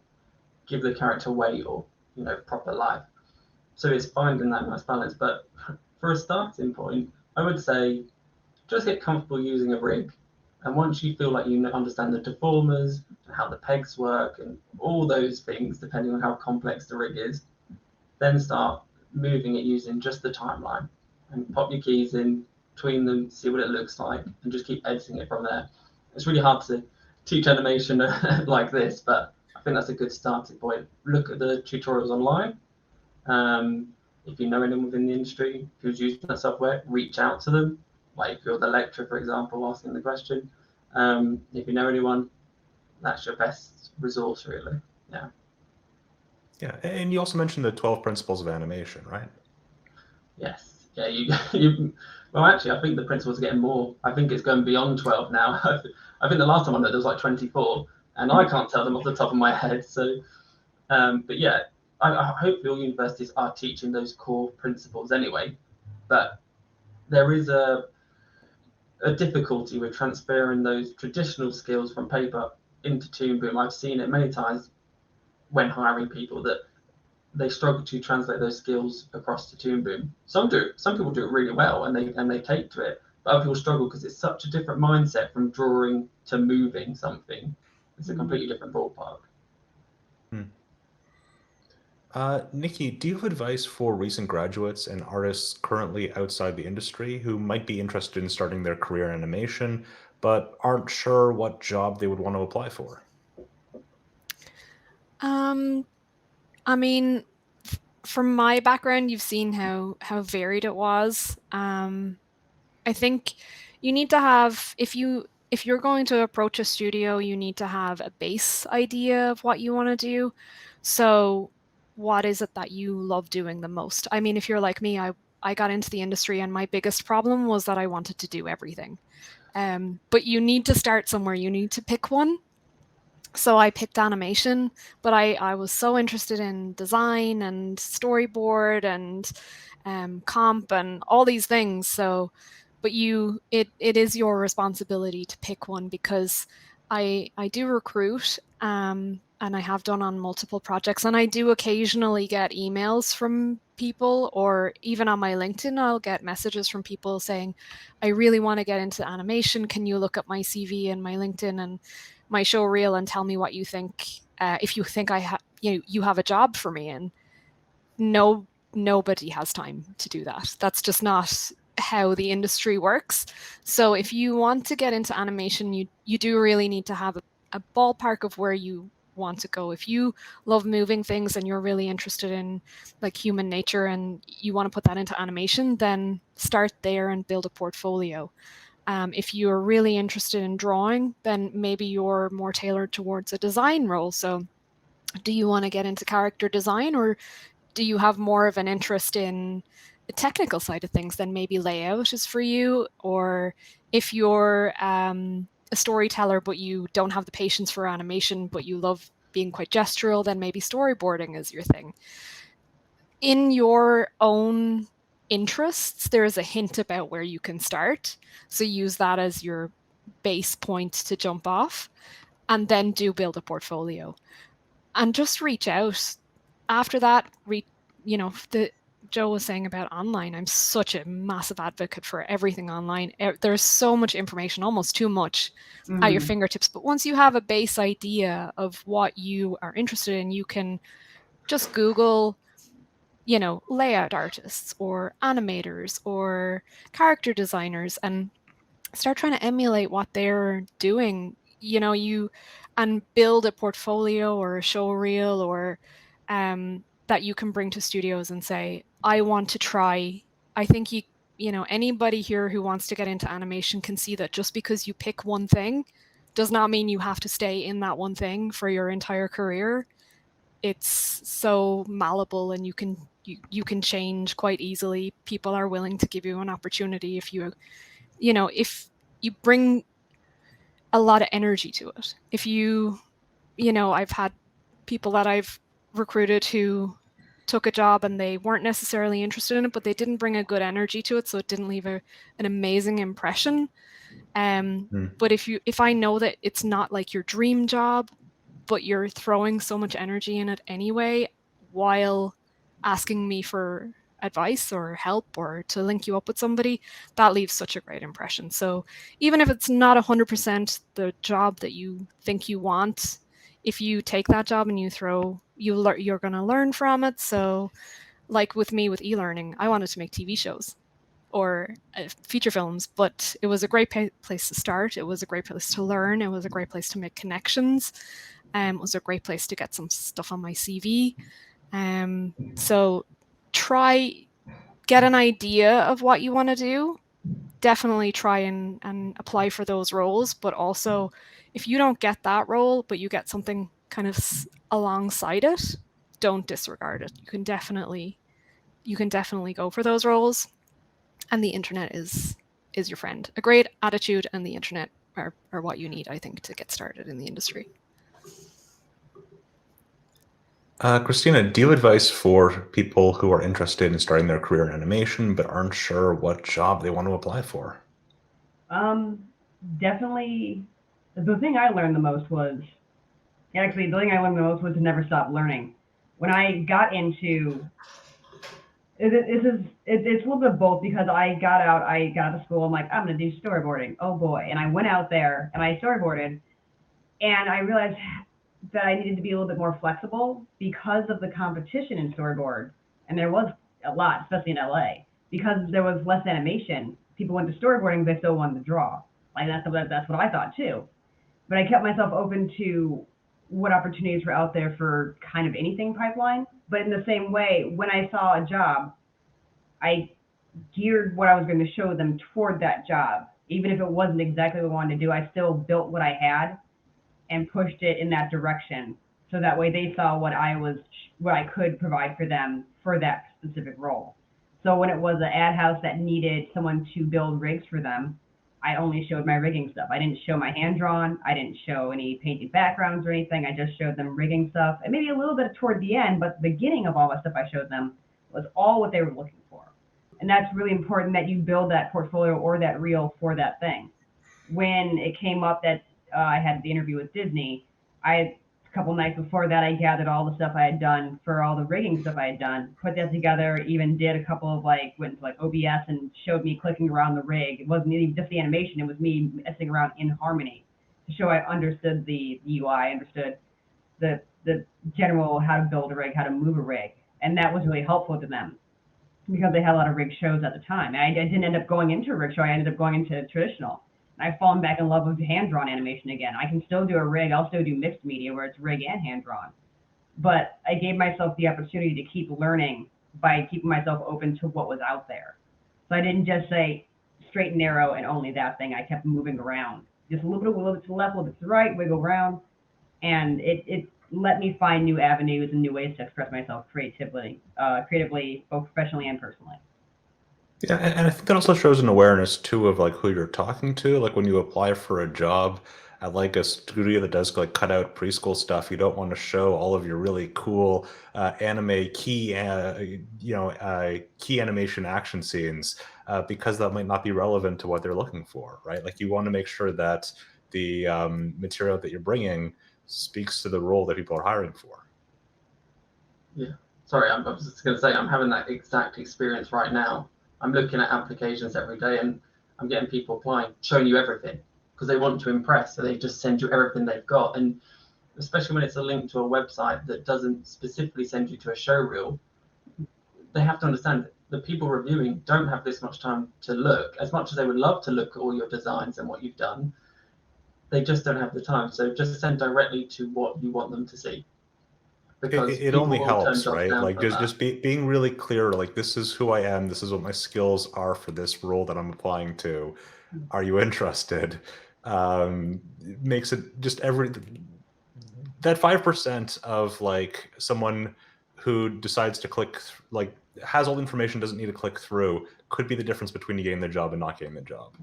give the character weight or proper life. So it's finding that nice balance. But for a starting point, I would say just get comfortable using a rig. And once you feel like you understand the deformers and how the pegs work and all those things, depending on how complex the rig is, then start moving it using just the timeline and pop your keys in between them, see what it looks like, and just keep editing it from there. It's really hard to teach animation like this, but I think that's a good starting point. Look at the tutorials online. If you know anyone within the industry who's using that software, reach out to them. Like if you're the lecturer, for example, asking the question. If you know anyone, that's your best resource, really. Yeah. Yeah, and you also mentioned the 12 principles of animation, right? Yes. Yeah. You. Well, actually, I think the principles are getting more. I think it's going beyond 12 now. I think the last time I looked, there was like 24, and I can't tell them off the top of my head. So, but yeah, I hope all universities are teaching those core principles anyway. But there is a difficulty with transferring those traditional skills from paper into Toon Boom. I've seen it many times when hiring people that they struggle to translate those skills across to Toon Boom. Some do. Some people do it really well and they take to it. But other people struggle because it's such a different mindset from drawing to moving something. It's a completely different ballpark. Niki, do you have advice for recent graduates and artists currently outside the industry who might be interested in starting their career in animation, but aren't sure what job they would want to apply for? I mean, from my background, you've seen how varied it was. I think you need to have, if you're going to approach a studio, you need to have a base idea of what you want to do. So what is it that you love doing the most? I mean, if you're like me, I got into the industry and my biggest problem was that I wanted to do everything. But you need to start somewhere. You need to pick one. So I picked animation, but I was so interested in design and storyboard and comp and all these things. So, but it is your responsibility to pick one because I do recruit and I have done on multiple projects, and I do occasionally get emails from people, or even on my LinkedIn, I'll get messages from people saying, I really want to get into animation. Can you look at my CV and my LinkedIn and my show reel and tell me what you think, if you think you have a job for me. And nobody has time to do that. That's just not how the industry works. So if you want to get into animation, you do really need to have a ballpark of where you want to go. If you love moving things and you're really interested in like human nature and you want to put that into animation, then start there and build a portfolio. If you're really interested in drawing, then maybe you're more tailored towards a design role. So do you want to get into character design, or do you have more of an interest in the technical side of things? Then maybe layout is for you. Or if you're a storyteller but you don't have the patience for animation but you love being quite gestural, then maybe storyboarding is your thing. In your own interests, there is a hint about where you can start. So use that as your base point to jump off, and then do build a portfolio. And just reach out. After that, Joe was saying about online. I'm such a massive advocate for everything online. There's so much information, almost too much, at your fingertips. But once you have a base idea of what you are interested in, you can just Google layout artists or animators or character designers, and start trying to emulate what they're doing, and build a portfolio or a show reel or that you can bring to studios and say, I want to try. I think anybody here who wants to get into animation can see that just because you pick one thing does not mean you have to stay in that one thing for your entire career. It's so malleable, and you can change quite easily. People are willing to give you an opportunity if if you bring a lot of energy to it. If I've had people that I've recruited who took a job and they weren't necessarily interested in it, but they didn't bring a good energy to it, so it didn't leave an amazing impression. But if I know that it's not like your dream job, but you're throwing so much energy in it anyway, while asking me for advice or help or to link you up with somebody, that leaves such a great impression. So even if it's not 100% the job that you think you want, if you take that job and you're going to learn from it. So like with me with e-learning, I wanted to make TV shows or feature films, but it was a great place to start. It was a great place to learn. It was a great place to make connections. It was a great place to get some stuff on my CV. So get an idea of what you want to do. Definitely try and apply for those roles, but also if you don't get that role, but you get something kind of alongside it, don't disregard it. You can definitely go for those roles, and the internet is your friend. A great attitude and the internet are what you need, I think, to get started in the industry. Christina, do you have advice for people who are interested in starting their career in animation but aren't sure what job they want to apply for? Definitely. The thing I learned the most was to never stop learning. When I got into it's a little bit of both, because I got out of school. I'm like, I'm going to do storyboarding. Oh boy. And I went out there and I storyboarded, and I realized that I needed to be a little bit more flexible because of the competition in storyboard. And there was a lot, especially in LA, because there was less animation. People went to storyboarding, they still wanted to draw. Like that's what I thought too. But I kept myself open to what opportunities were out there for kind of anything pipeline. But in the same way, when I saw a job, I geared what I was going to show them toward that job. Even if it wasn't exactly what I wanted to do, I still built what I had and pushed it in that direction. So that way they saw what I could provide for them for that specific role. So when it was an ad house that needed someone to build rigs for them, I only showed my rigging stuff. I didn't show my hand drawn. I didn't show any painted backgrounds or anything. I just showed them rigging stuff, and maybe a little bit toward the end, but the beginning of all the stuff I showed them was all what they were looking for. And that's really important, that you build that portfolio or that reel for that thing. When it came up that I had the interview with Disney, a couple nights before that, I gathered all the stuff I had done for all the rigging stuff I had done, put that together, even did a couple of went into OBS and showed me clicking around the rig. It wasn't even just the animation, it was me messing around in Harmony to show I understood the UI, understood the general how to build a rig, how to move a rig. And that was really helpful to them because they had a lot of rig shows at the time. I didn't end up going into a rig show, I ended up going into traditional. I've fallen back in love with hand-drawn animation again. I can still do a rig. I'll still do mixed media where it's rig and hand-drawn. But I gave myself the opportunity to keep learning by keeping myself open to what was out there. So I didn't just say straight and narrow and only that thing. I kept moving around. Just a little bit to the left, a little bit to the right, wiggle around. And it let me find new avenues and new ways to express myself creatively, both professionally and personally. Yeah, and I think that also shows an awareness too of who you're talking to. Like when you apply for a job at a studio that does cut out preschool stuff, you don't want to show all of your really cool anime key key animation action scenes because that might not be relevant to what they're looking for, right? You want to make sure that the material that you're bringing speaks to the role that people are hiring for. Yeah, sorry, I was just going to say I'm having that exact experience right now. I'm looking at applications every day and I'm getting people applying, showing you everything because they want to impress. So they just send you everything they've got. And especially when it's a link to a website that doesn't specifically send you to a show reel, they have to understand that the people reviewing don't have this much time to look. As much as they would love to look at all your designs and what you've done, they just don't have the time. So just send directly to what you want them to see, because It people only will turn helps, jobs right? down Like for just that. just being really clear, like this is who I am, this is what my skills are for this role that I'm applying to. Are you interested? It makes it just that 5% of like someone who decides to click like has all the information, doesn't need to click through, could be the difference between you getting the job and not getting the job.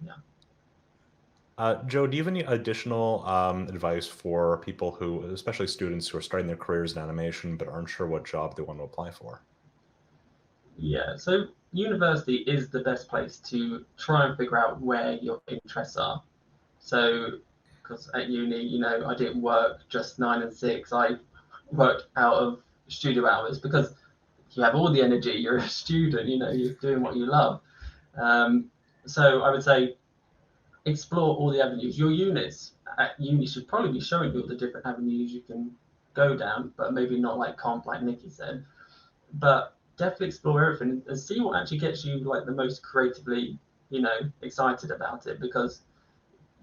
Yeah. Joe, do you have any additional advice for people who, especially students who are starting their careers in animation but aren't sure what job they want to apply for? Yeah, so university is the best place to try and figure out where your interests are. So, because at uni, you know, I didn't work just 9 and 6. I worked out of studio hours because you have all the energy. You're a student, you know, you're doing what you love. So I would say explore all the avenues. Your units at uni should probably be showing you all the different avenues you can go down, but maybe not like comp, like Niki said. But definitely explore everything and see what actually gets you like the most creatively, you know, excited about it. Because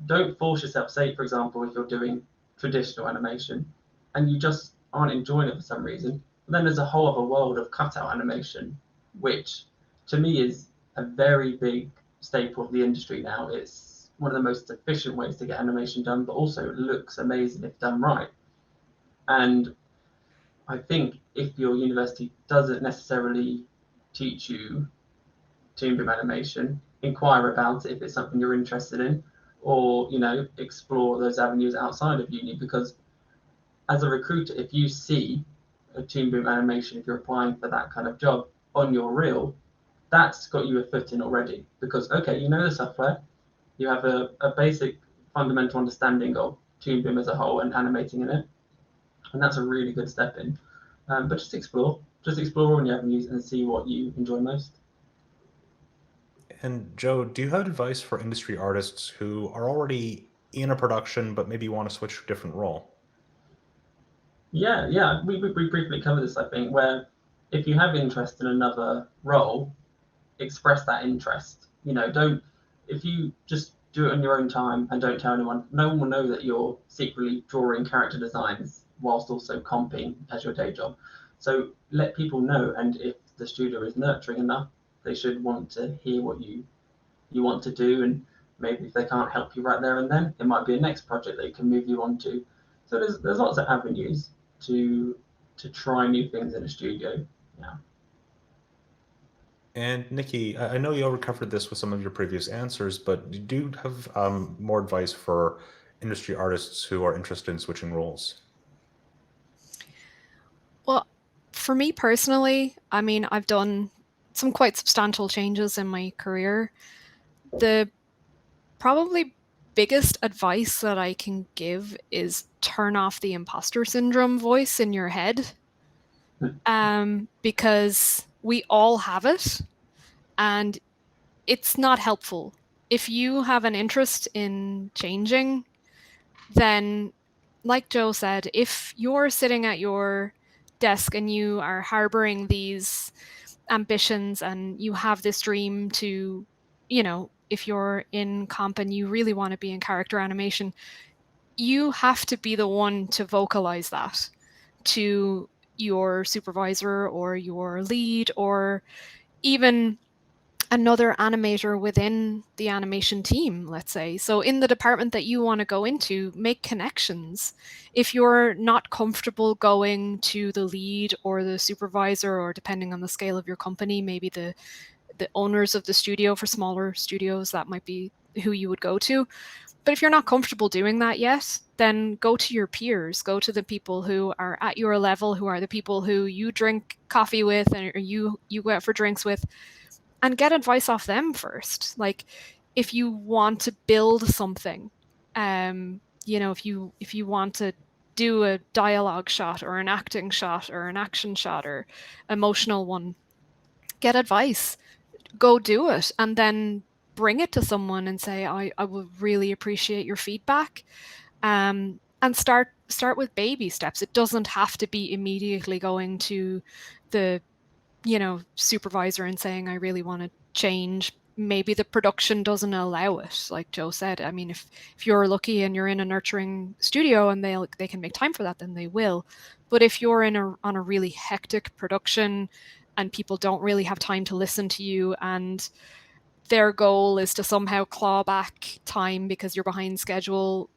don't force yourself. Say, for example, if you're doing traditional animation and you just aren't enjoying it for some reason, then there's a whole other world of cutout animation, which to me is a very big staple of the industry now. It's one of the most efficient ways to get animation done, but also it looks amazing if done right. And I think if your university doesn't necessarily teach you Toon Boom animation, inquire about it if it's something you're interested in, or you know, explore those avenues outside of uni. Because as a recruiter, if you see a Toon Boom animation, if you're applying for that kind of job on your reel, that's got you a foot in already. Because okay, you know the software, you have a basic fundamental understanding of Toon Boom as a whole and animating in it, and that's a really good step in. But just explore all the avenues and see what you enjoy most. And Joe, do you have advice for industry artists who are already in a production but maybe want to switch to a different role? Yeah. We briefly covered this, I think, where if you have interest in another role, express that interest. You know, don't, if you just do it on your own time and don't tell anyone, no one will know that you're secretly drawing character designs whilst also comping as your day job. So let people know, and if the studio is nurturing enough, they should want to hear what you want to do, and maybe if they can't help you right there and then, it might be a next project that you can move you on to. So there's lots of avenues to try new things in a studio. Yeah. And Niki, I know you already covered this with some of your previous answers, but do you have more advice for industry artists who are interested in switching roles? Well, for me personally, I mean, I've done some quite substantial changes in my career. The probably biggest advice that I can give is turn off the imposter syndrome voice in your head, because we all have it and it's not helpful. If you have an interest in changing, then, like Joe said, if you're sitting at your desk and you are harboring these ambitions and you have this dream to, you know, if you're in comp and you really want to be in character animation, you have to be the one to vocalize that to your supervisor or your lead or even another animator within the animation team, let's say. So in the department that you want to go into, make connections. If you're not comfortable going to the lead or the supervisor, or depending on the scale of your company, maybe the owners of the studio, for smaller studios, that might be who you would go to. But if you're not comfortable doing that yet, then go to your peers, go to the people who are at your level, who are the people who you drink coffee with or you go out for drinks with, and get advice off them first. Like, if you want to build something, you know, if you want to do a dialogue shot or an acting shot or an action shot or emotional one, get advice, go do it, and then bring it to someone and say, I would really appreciate your feedback. And start with baby steps. It doesn't have to be immediately going to the supervisor and saying, I really want to change. Maybe the production doesn't allow it, like Joe said. I mean, if you're lucky and you're in a nurturing studio and they can make time for that, then they will. But if you're on a really hectic production and people don't really have time to listen to you, and their goal is to somehow claw back time because you're behind schedule,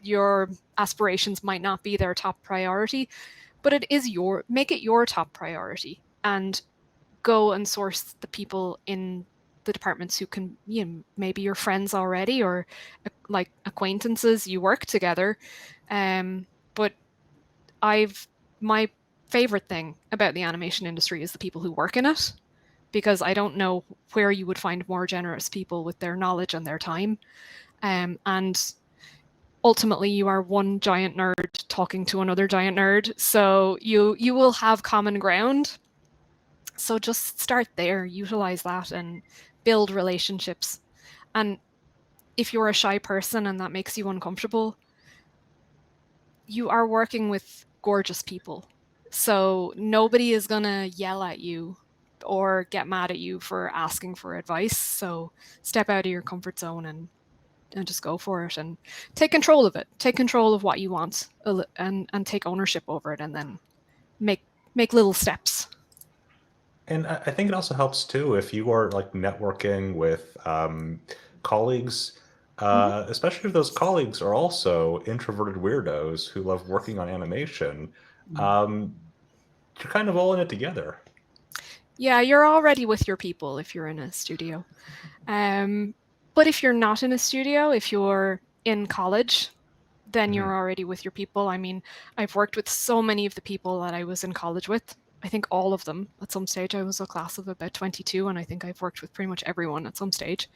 your aspirations might not be their top priority, but make it your top priority, and go and source the people in the departments who can, maybe your friends already, or like acquaintances, you work together. But my favorite thing about the animation industry is the people who work in it, because I don't know where you would find more generous people with their knowledge and their time. And ultimately, you are one giant nerd talking to another giant nerd, so you will have common ground. So just start there, utilize that, and build relationships. And if you're a shy person and that makes you uncomfortable, you are working with gorgeous people. So nobody is going to yell at you or get mad at you for asking for advice. So step out of your comfort zone and just go for it, and take control of it. Take control of what you want, and take ownership over it, and then make little steps. And I think it also helps too if you are like networking with colleagues, especially if those colleagues are also introverted weirdos who love working on animation. You're kind of all in it together. Yeah, you're already with your people if you're in a studio. But if you're not in a studio, if you're in college, then you're already with your people. I mean, I've worked with so many of the people that I was in college with. I think all of them at some stage. I was a class of about 22, and I think I've worked with pretty much everyone at some stage.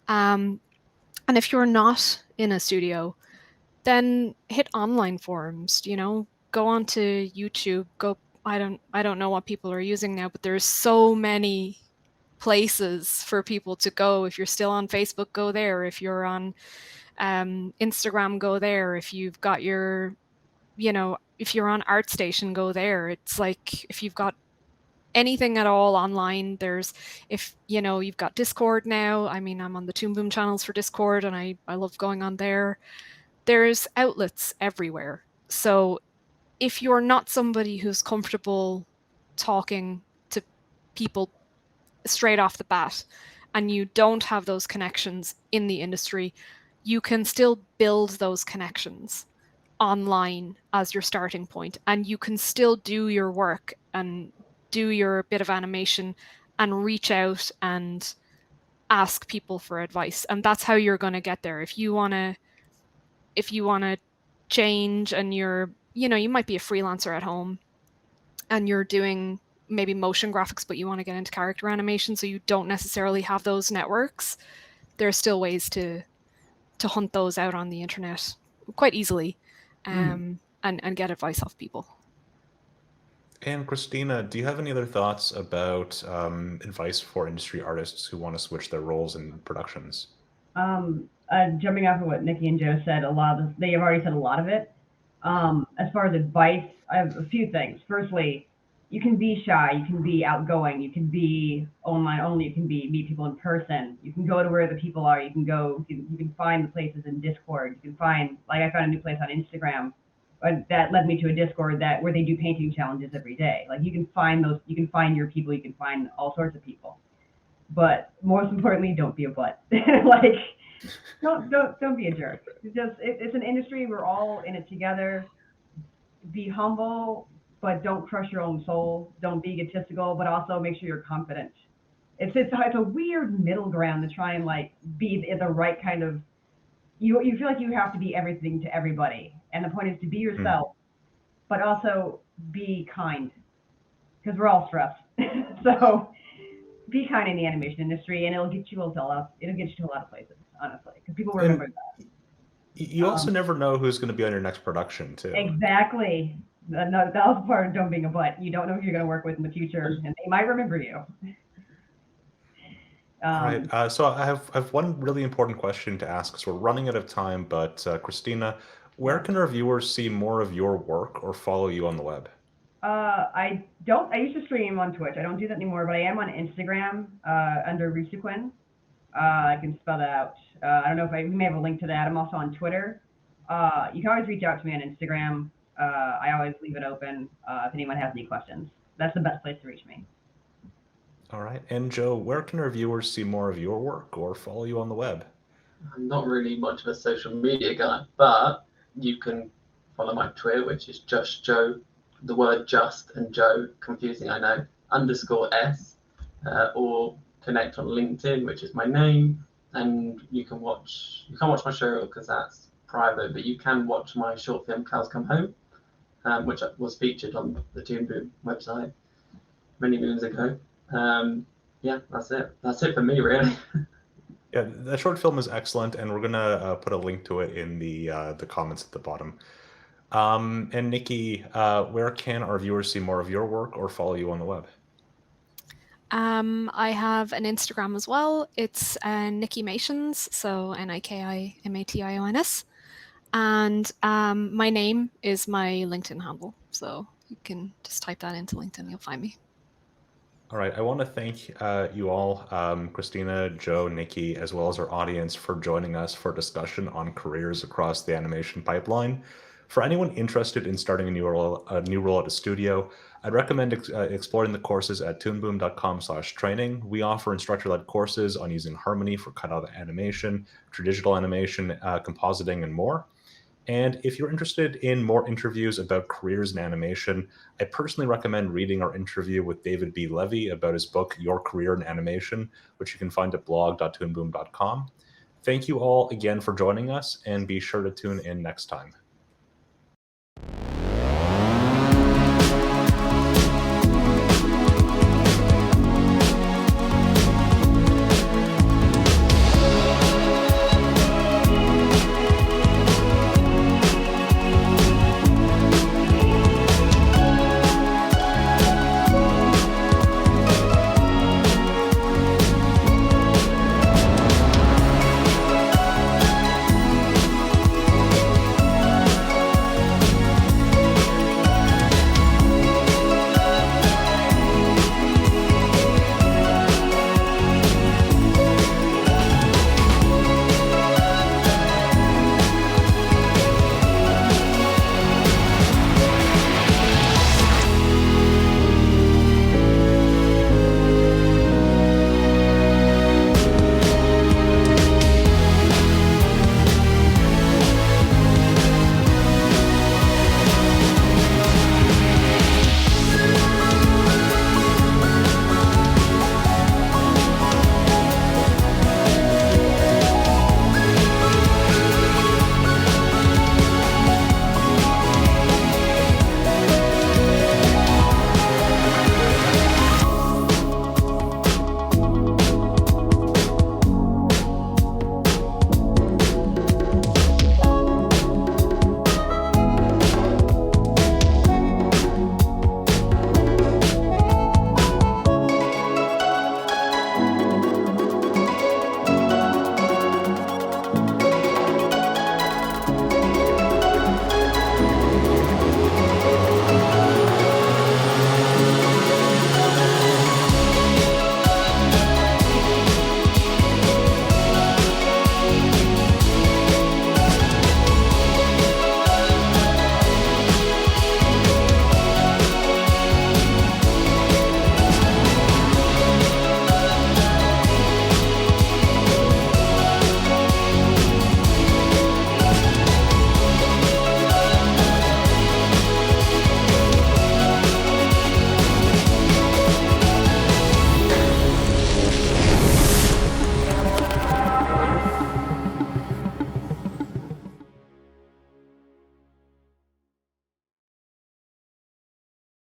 And if you're not in a studio, then hit online forums, go onto YouTube, I don't know what people are using now, but there's so many places for people to go. If you're still on Facebook, go there. If you're on Instagram, go there. If you've got your, if you're on ArtStation, go there. It's like, if you've got anything at all online, if you've got Discord now. I mean, I'm on the Toon Boom channels for Discord, and I love going on there. There's outlets everywhere. So if you're not somebody who's comfortable talking to people straight off the bat, and you don't have those connections in the industry, you can still build those connections online as your starting point, and you can still do your work and do your bit of animation and reach out and ask people for advice. And that's how you're going to get there. If you want to change, and you might be a freelancer at home and you're doing maybe motion graphics, but you want to get into character animation, so you don't necessarily have those networks, there's still ways to hunt those out on the internet quite easily, and get advice off people. And Christina, do you have any other thoughts about advice for industry artists who want to switch their roles in productions? Jumping off of what Niki and Joe said, they have already said a lot of it. As far as advice, I have a few things. Firstly, you can be shy, you can be outgoing, you can be online only, you can meet people in person, you can go to where the people are, you can find the places in Discord, you can find, like I found a new place on Instagram that led me to a Discord where they do painting challenges every day. Like you can find your people, you can find all sorts of people. But most importantly, don't be a butt. Like don't be a jerk. It's an industry, we're all in it together. Be humble, but don't crush your own soul. Don't be egotistical, but also make sure you're confident. It's a weird middle ground to try and like be the right kind of. You feel like you have to be everything to everybody, and the point is to be yourself, but also be kind, because we're all stressed. So be kind in the animation industry, and it'll get you to a lot of places, honestly, because people remember that. You also never know who's going to be on your next production, too. Exactly. That was part of don't being a butt. You don't know who you're going to work with in the future, and they might remember you. Right. So I have one really important question to ask, because we're running out of time. But Christina, where can our viewers see more of your work or follow you on the web? I don't. I used to stream on Twitch. I don't do that anymore, but I am on Instagram under Rusuquin. I can spell that out. I don't know if we may have a link to that. I'm also on Twitter. You can always reach out to me on Instagram. I always leave it open if anyone has any questions. That's the best place to reach me. All right. And Joe, where can our viewers see more of your work or follow you on the web? I'm not really much of a social media guy, but you can follow my Twitter, which is just Joe, the word just and Joe, confusing I know, _S, or connect on LinkedIn, which is my name, and you can't watch my show because that's private, but you can watch my short film Cows Come Home, which was featured on the Toon Boom website many moons ago. Yeah, that's it for me, really. Yeah, that short film is excellent, and we're gonna put a link to it in the comments at the bottom. And Niki, where can our viewers see more of your work or follow you on the web? I have an Instagram as well. It's Nikimations, so NIKIMATIONS. And my name is my LinkedIn handle. So you can just type that into LinkedIn, you'll find me. All right, I want to thank you all, Christina, Joe, Niki, as well as our audience for joining us for a discussion on careers across the animation pipeline. For anyone interested in starting a new role at a studio, I'd recommend exploring the courses at toonboom.com/training. We offer instructor-led courses on using Harmony for cutout animation, tradigital animation, compositing, and more. And if you're interested in more interviews about careers in animation, I personally recommend reading our interview with David B. Levy about his book, Your Career in Animation, which you can find at blog.toonboom.com. Thank you all again for joining us, and be sure to tune in next time.